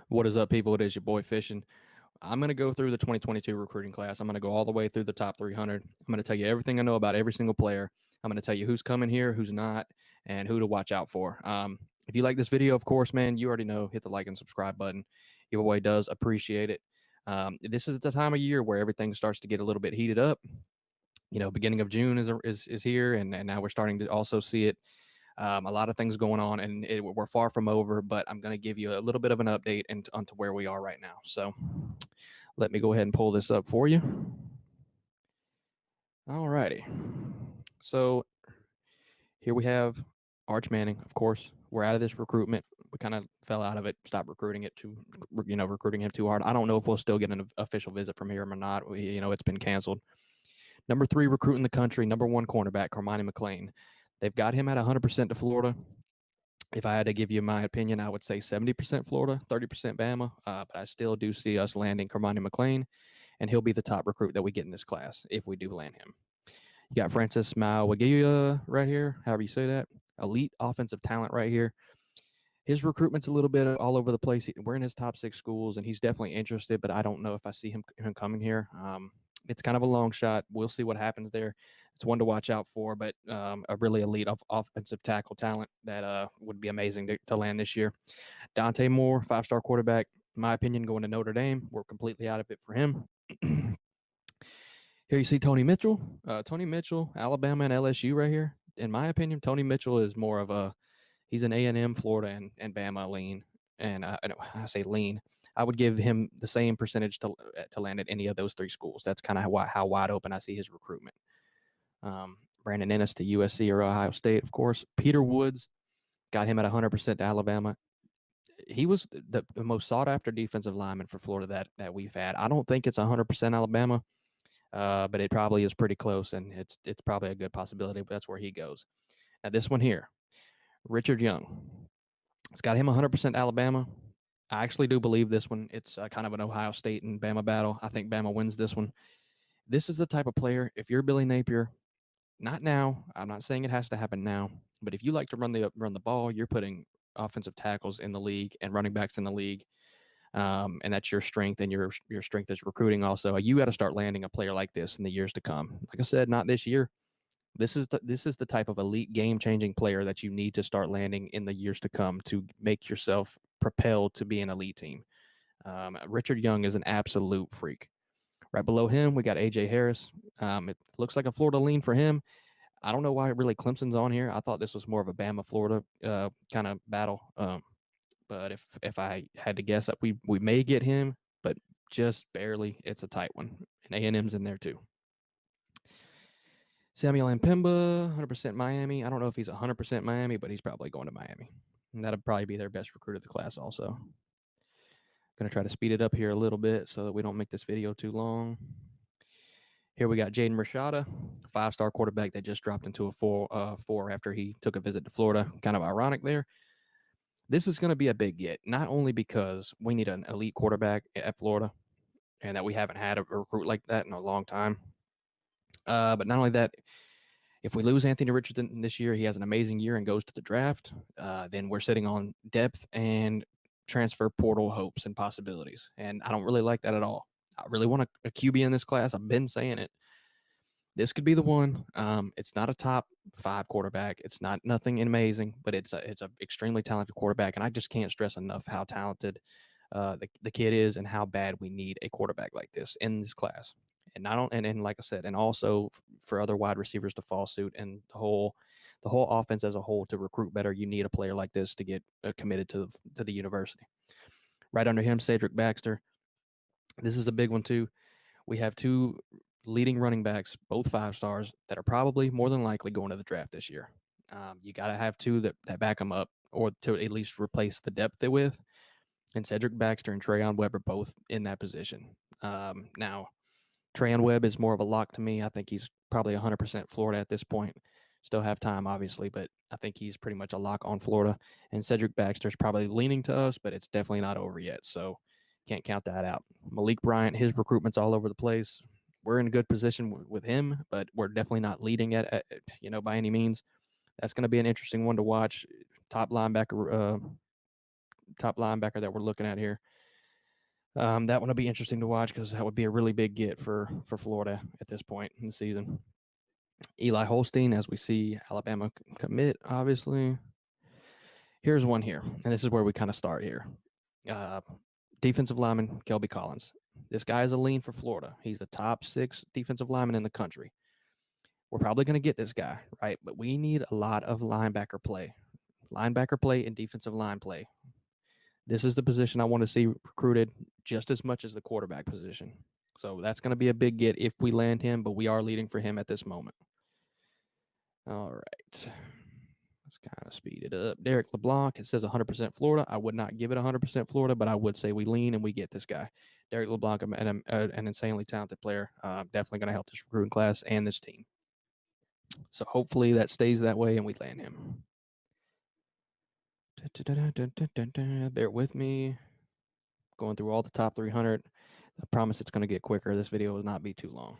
What is up, people? It is your boy Fishing. I'm going to go through the 2022 recruiting class. I'm going to go all the way through the top 300. I'm going to tell you everything I know about every single player. I'm going to tell you who's coming here, who's not, and who to watch out for. If you like this video, of course, man, you already know, hit the like and subscribe button. Your boy does appreciate it. This is the time of year where everything starts to get a little bit heated up. Beginning of June is here, and now we're starting to also see it. A lot of things going on, and we're far from over, but I'm going to give you a little bit of an update onto where we are right now. So let me go ahead and pull this up for you. All righty. So here we have Arch Manning, of course. We're out of this recruitment. We kind of fell out of it, stopped recruiting recruiting him too hard. I don't know if we'll still get an official visit from him or not. It's been canceled. Number 3 recruit in the country, number 1 cornerback, Cormani McLean. They've got him at 100% to Florida. If I had to give you my opinion, I would say 70% Florida, 30% Bama. But I still do see us landing Cormani McLean, and he'll be the top recruit that we get in this class if we do land him. You got Francis Mauagia right here, however you say that. Elite offensive talent right here. His recruitment's a little bit all over the place. We're in his top 6 schools, and he's definitely interested, but I don't know if I see him coming here. It's kind of a long shot. We'll see what happens there. It's one to watch out for, but a really elite offensive tackle talent that would be amazing to land this year. Dante Moore, 5-star quarterback. In my opinion, going to Notre Dame. We're completely out of it for him. Here you see Tony Mitchell. Tony Mitchell, Alabama and LSU right here. In my opinion, Tony Mitchell is more of he's an A&M, Florida, and Bama lean. And I say lean. I would give him the same percentage to land at any of those 3 schools. That's kind of how wide open I see his recruitment. Brandon Ennis to USC or Ohio State, of course. Peter Woods, got him at 100% to Alabama. He was the most sought after defensive lineman for Florida that we've had. I don't think it's 100% Alabama, but it probably is pretty close, and it's probably a good possibility. But that's where he goes. Now this one here, Richard Young. It's got him 100% Alabama. I actually do believe this one. It's kind of an Ohio State and Bama battle. I think Bama wins this one. This is the type of player, if you're Billy Napier, not now. I'm not saying it has to happen now, but if you like to run the ball, you're putting offensive tackles in the league and running backs in the league, and that's your strength, and your strength is recruiting. Also, you got to start landing a player like this in the years to come. Like I said, not this year. This is the type of elite game changing player that you need to start landing in the years to come to make yourself propelled to be an elite team. Richard Young is an absolute freak. Right below him, we got AJ Harris. It looks like a Florida lean for him. I don't know why really Clemson's on here. I thought this was more of a Bama Florida kind of battle. But if I had to guess, we may get him, but just barely. It's a tight one, and A&M's in there too. Samuel Mpemba, 100% Miami. I don't know if he's 100% Miami, but he's probably going to Miami. And that'll probably be their best recruit of the class also. Going to try to speed it up here a little bit so that we don't make this video too long. Here we got Jaden Rashada, 5-star quarterback that just dropped into a 4 after he took a visit to Florida. Kind of ironic there. This is going to be a big get, not only because we need an elite quarterback at Florida and that we haven't had a recruit like that in a long time, but not only that, if we lose Anthony Richardson this year, he has an amazing year and goes to the draft, then we're sitting on depth and transfer portal hopes and possibilities. And I don't really like that at all. I really want a QB in this class. I've been saying it. This could be the one. It's not a top 5 quarterback. It's not nothing amazing, but it's a extremely talented quarterback. And I just can't stress enough how talented the kid is and how bad we need a quarterback like this in this class. And not on, and like I said, and also for other wide receivers to fall suit, and the whole offense as a whole to recruit better, you need a player like this to get committed to the university. Right under him, Cedric Baxter. This is a big one too. We have 2 leading running backs, both 5 stars, that are probably more than likely going to the draft this year. You got to have 2 that back them up, or to at least replace the depth with. And Cedric Baxter and Trayon Webb are both in that position. Now, Trayon Webb is more of a lock to me. I think he's probably 100% Florida at this point. Still have time, obviously, but I think he's pretty much a lock on Florida. And Cedric Baxter is probably leaning to us, but it's definitely not over yet. So can't count that out. Malik Bryant, his recruitment's all over the place. We're in a good position with him, but we're definitely not leading at by any means. That's going to be an interesting one to watch. Top linebacker top linebacker that we're looking at here. That one will be interesting to watch because that would be a really big get for Florida at this point in the season. Eli Holstein, as we see Alabama commit, obviously. Here's one here, and this is where we kind of start here. Defensive lineman, Kelby Collins. This guy is a lean for Florida. He's the top 6 defensive lineman in the country. We're probably going to get this guy, right? But we need a lot of linebacker play and defensive line play. This is the position I want to see recruited just as much as the quarterback position. So that's going to be a big get if we land him, but we are leading for him at this moment. All right. Let's kind of speed it up. Derek LeBlanc, it says 100% Florida. I would not give it 100% Florida, but I would say we lean and we get this guy. Derek LeBlanc, an insanely talented player. Definitely going to help this recruiting class and this team. So hopefully that stays that way and we land him. Bear with me. Going through all the top 300. I promise it's going to get quicker. This video will not be too long.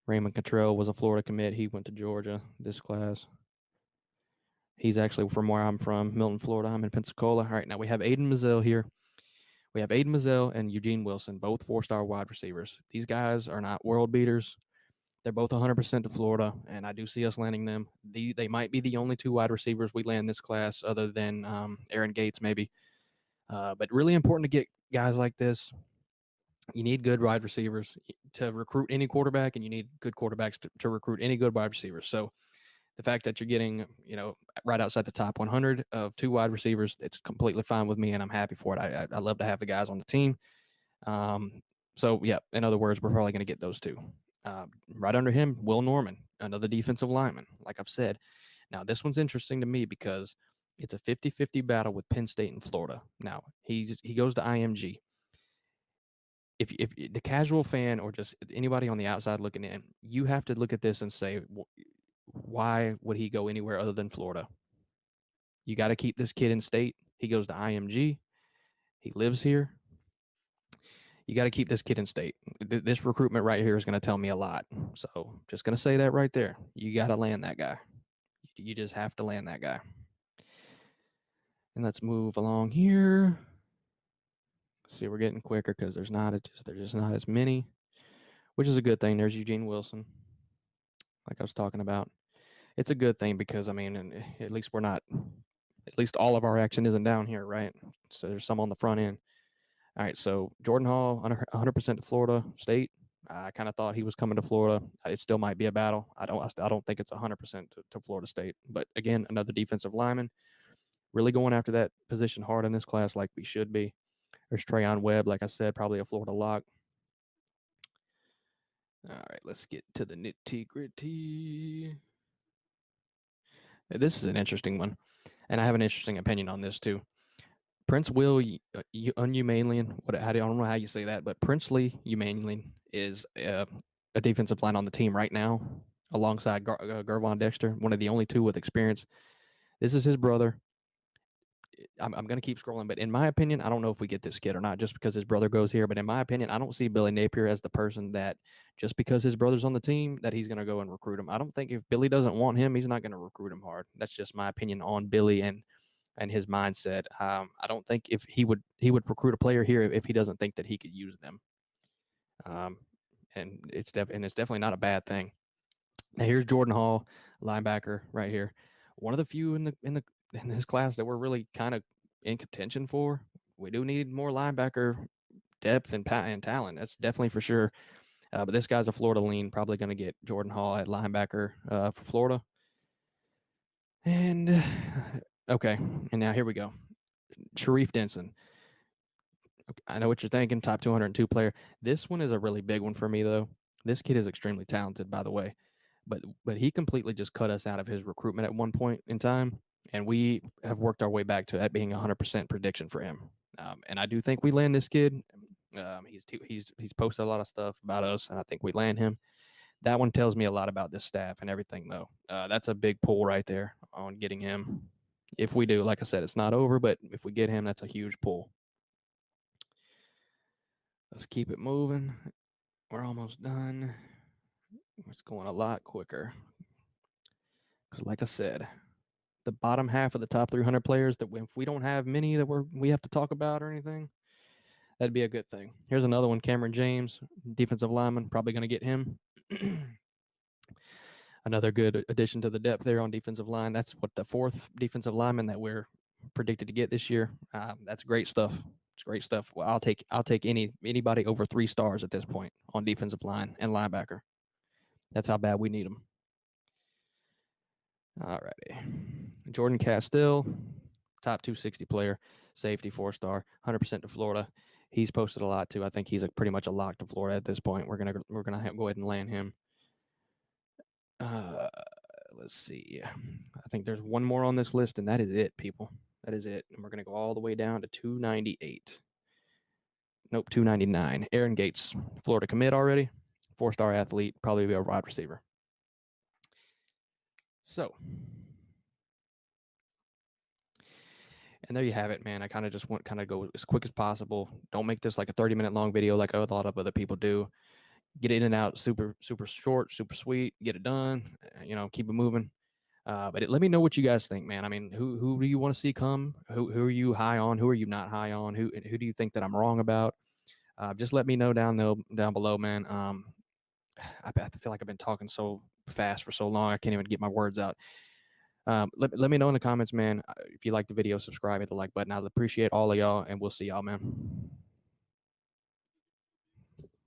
Raymond Cottrell was a Florida commit. He went to Georgia this class. He's actually from where I'm from, Milton, Florida. I'm in Pensacola. All right, now we have Aiden Mazzell here. We have Aiden Mazzell and Eugene Wilson, both 4-star wide receivers. These guys are not world beaters. They're both 100% to Florida, and I do see us landing them. They might be the only 2 wide receivers we land this class other than Aaron Gates maybe. But really important to get guys like this. You need good wide receivers to recruit any quarterback, and you need good quarterbacks to recruit any good wide receivers. So the fact that you're getting, right outside the top 100 of 2 wide receivers, it's completely fine with me, and I'm happy for it. I love to have the guys on the team. So, yeah, in other words, we're probably going to get those 2. Right under him, Will Norman, another defensive lineman, like I've said. Now, this one's interesting to me because it's a 50-50 battle with Penn State and Florida. Now, he goes to IMG. If the casual fan or just anybody on the outside looking in, you have to look at this and say, why would he go anywhere other than Florida? You got to keep this kid in state. He goes to IMG. He lives here. You got to keep this kid in state. This recruitment right here is going to tell me a lot. So just going to say that right there. You got to land that guy. You just have to land that guy. And let's move along here. See, we're getting quicker because there's just not as many, which is a good thing. There's Eugene Wilson, like I was talking about. It's a good thing because, at least at least all of our action isn't down here, right? So there's some on the front end. All right, so Jordan Hall, 100% to Florida State. I kind of thought he was coming to Florida. It still might be a battle. I don't think it's 100% to Florida State. But again, another defensive lineman. Really going after that position hard in this class like we should be. There's Trayon Webb, like I said, probably a Florida lock. All right, let's get to the nitty-gritty. This is an interesting one, and I have an interesting opinion on this too. Prince Will Unumanian, I don't know how you say that, but Princely Umanian is a defensive line on the team right now, alongside Gervon Dexter, one of the only 2 with experience. This is his brother. I'm going to keep scrolling, but in my opinion, I don't know if we get this kid or not just because his brother goes here. But in my opinion, I don't see Billy Napier as the person that just because his brother's on the team that he's going to go and recruit him. I don't think if Billy doesn't want him, he's not going to recruit him hard. That's just my opinion on Billy and his mindset. I don't think if he would recruit a player here if he doesn't think that he could use them. And it's definitely not a bad thing. Now here's Jordan Hall, linebacker, right here. One of the few in this class that we're really kind of in contention for. We do need more linebacker depth and talent. That's definitely for sure. But this guy's a Florida lean, probably going to get Jordan Hall at linebacker for Florida. And okay, and now here we go. Sharif Denson. Okay, I know what you're thinking, top 202 player. This one is a really big one for me, though. This kid is extremely talented, by the way. But he completely just cut us out of his recruitment at one point in time, and we have worked our way back to that being 100% prediction for him. And I do think we land this kid. He's posted a lot of stuff about us, and I think we land him. That one tells me a lot about this staff and everything, though. That's a big pull right there on getting him. If we do, like I said, it's not over, but if we get him, that's a huge pull. Let's keep it moving. We're almost done. It's going a lot quicker. Because like I said, the bottom half of the top 300 players, that if we don't have many that we have to talk about or anything, that'd be a good thing. Here's another one, Cameron James, defensive lineman, probably going to get him. Another good addition to the depth there on defensive line. That's what the fourth defensive lineman that we're predicted to get this year. That's great stuff. It's great stuff. Well, I'll take anybody over 3 stars at this point on defensive line and linebacker. That's how bad we need them. All righty. Jordan Castile, top 260 player, safety, 4-star, 100% to Florida. He's posted a lot too. I think he's pretty much a lock to Florida at this point. We're gonna go ahead and land him. Let's see. I think there's one more on this list, and that is it, people. That is it. And we're gonna go all the way down to 298. Nope, 299. Aaron Gates, Florida commit already. 4-star athlete, probably be a wide receiver. So, and there you have it, man. I kind of just want to go as quick as possible. Don't make this like a 30-minute long video like a lot of other people do. Get it in and out super, super short, super sweet. Get it done. Keep it moving. But let me know what you guys think, man. I mean, who do you want to see come? Who are you high on? Who are you not high on? Who do you think that I'm wrong about? Just let me know down below, man. I feel like I've been talking so fast for so long, I can't even get my words out. Let me know in the comments, man. If you like the video, subscribe, hit the like button. I'll appreciate all of y'all, and we'll see y'all, man.